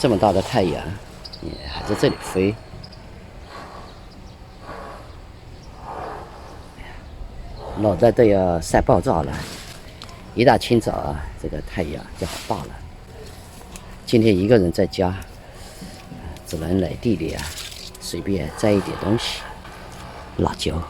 这么大的太阳，也还在这里飞。脑袋都要晒爆炸了。一大清早啊，这个太阳就好大了。今天一个人在家，只能来地里啊，随便摘一点东西。辣椒。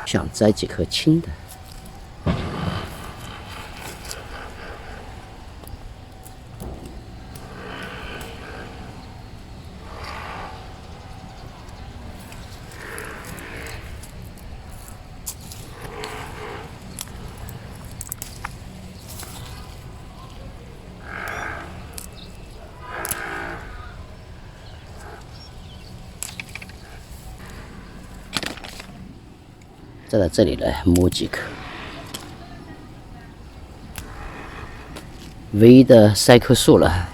想摘几颗青的。再到这里来摸几颗，唯一的3棵树了。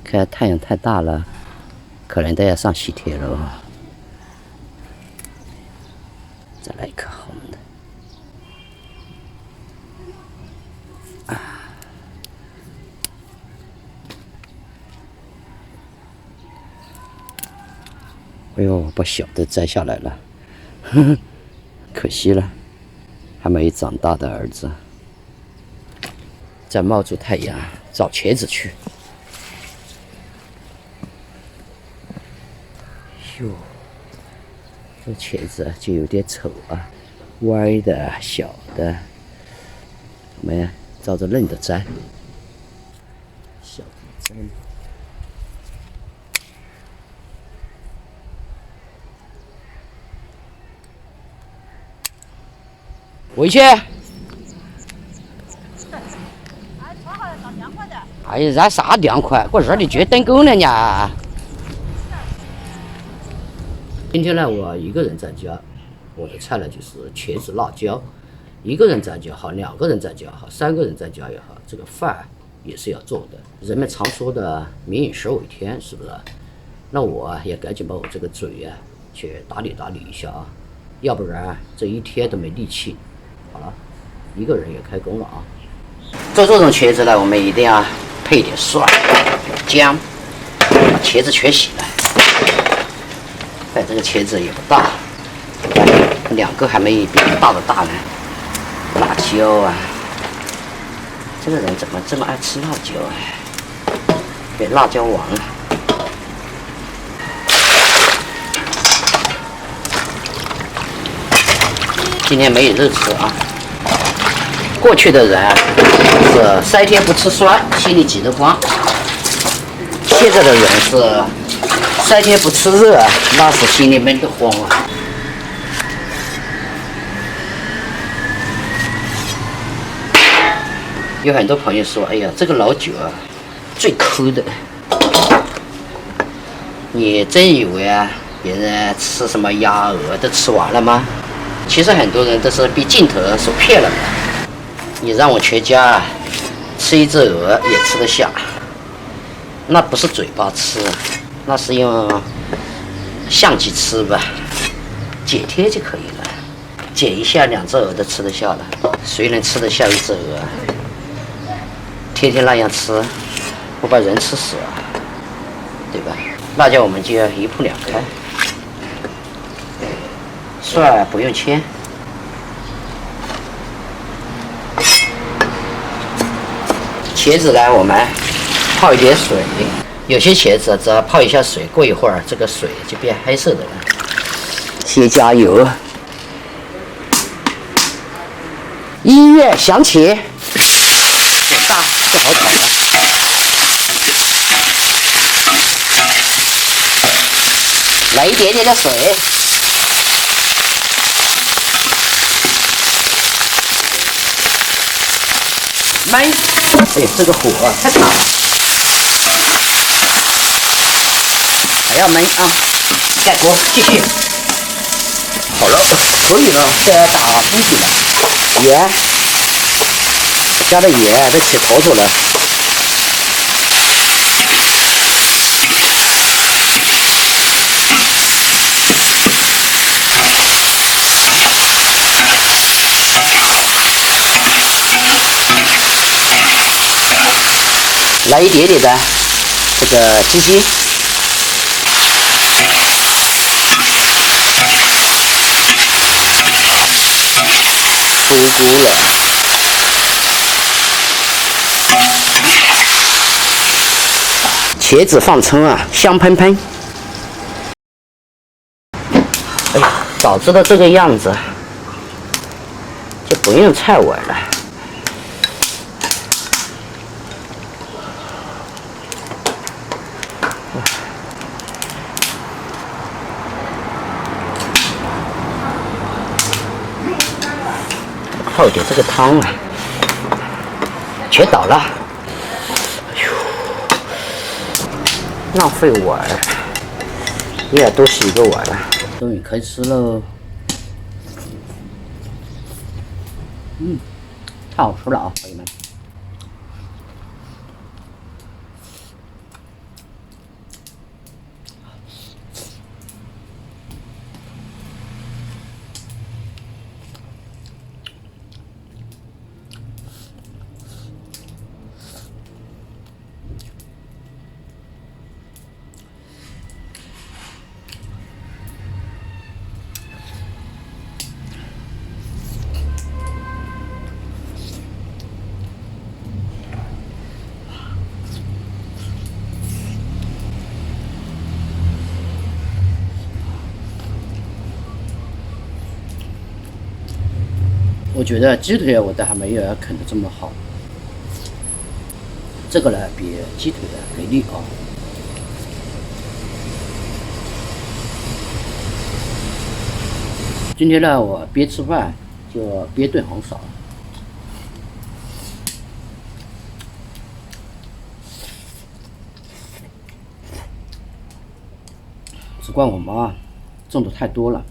看太阳太大了，可能都要上西铁了。再来一颗红的。哎呦，把小的摘下来了，呵呵，可惜了，还没长大的儿子。再冒住太阳找茄子去。哟，这茄子就有点丑啊，歪的、小的，我们照着嫩的摘，小的摘。回去。哎呀，咱啥凉快？我这里绝灯够了呢。今天呢，我一个人在家，我的菜呢就是茄子、辣椒。一个人在家好，2个人在家好，3个人在家也好，这个饭也是要做的。人们常说的“民以食为天”，是不是？那我也赶紧把我这个嘴啊去打理一下啊，要不然这一天都没力气。好了，一个人也开工了啊。做这种茄子呢，我们一定要配一点蒜、姜，把茄子全洗了。哎，这个茄子也不大，2个还没比较大的大呢。辣椒啊，这个人怎么这么爱吃辣椒啊？给辣椒王了。今天没有肉吃啊。过去的人是3天不吃酸，心里急得慌；现在的人是3天不吃热，那是心里闷得慌啊。有很多朋友说：“哎呀，这个老酒啊，最抠的。”你真以为啊，别人吃什么鸭鹅都吃完了吗？其实很多人都是被镜头所骗了的。你让我全家吃一只鹅也吃得下，那不是嘴巴吃，那是用相机吃吧，剪贴就可以了，剪一下2只鹅都吃得下了。谁能吃得下1只鹅？天天那样吃，不把人吃死啊，对吧？辣椒我们就要1铺2开，蒜不用切。茄子呢，我们泡一点水，有些茄子只要泡一下水，过一会儿这个水就变黑色的了。先加油，音乐响起，火大不好炒了。来一点点的水。焖，哎，这个火太大了，还要焖啊！盖锅继续。好了，可以了，该打东西了。盐，加的盐都起坨坨了。来一点点的这个鸡精，出锅了。茄子放葱啊，香喷喷。哎呀，早知道这个样子，就不用菜碗了。泡点这个汤啊，全倒了。哎呦，浪费碗，也多洗一个碗了。终于可以吃喽！太好吃了啊，朋友们！我觉得鸡腿我都还没有啃得这么好，这个呢比鸡腿给力啊！今天呢我边吃饭就边炖红烧，只怪我妈种的太多了。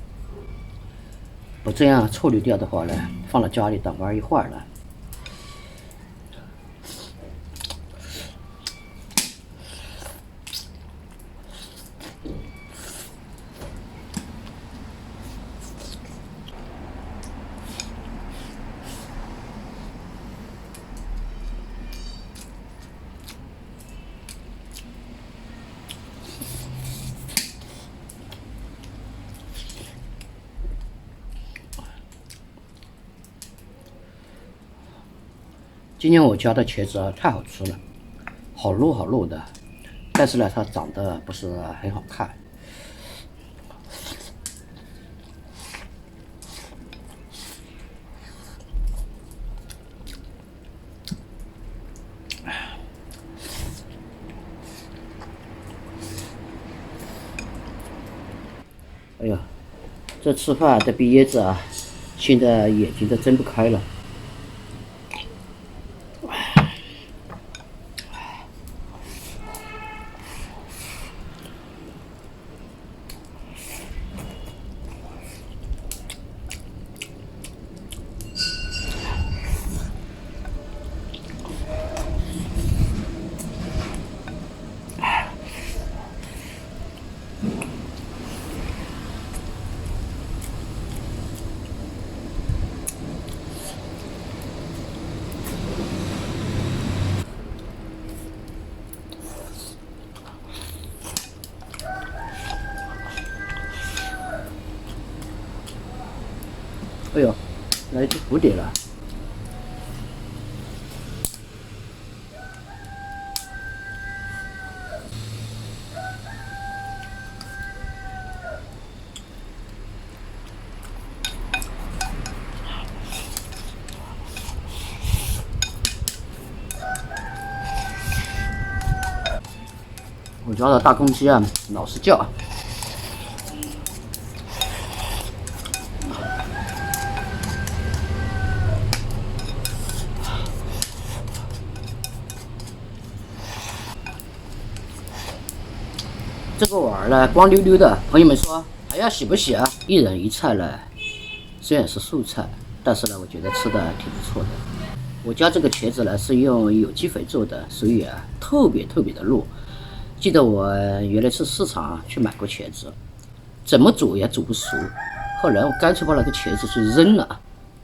不这样处理掉的话呢，放到家里等玩一会儿了。今年我家的茄子啊太好吃了，好糯好糯的，但是呢它长得不是很好看。哎呀，这吃饭的憋椰子啊，现在眼睛都睁不开了。哎呦，来一只蝴蝶了！我家的大公鸡啊，老是叫。这个碗呢，光溜溜的，朋友们说还要洗不洗啊？一人一菜呢，虽然是素菜，但是呢，我觉得吃的挺不错的。我家这个茄子呢是用有机肥做的，所以啊特别的糯。记得我原来去市场去买过茄子，怎么煮也煮不熟，后来我干脆把那个茄子去扔了。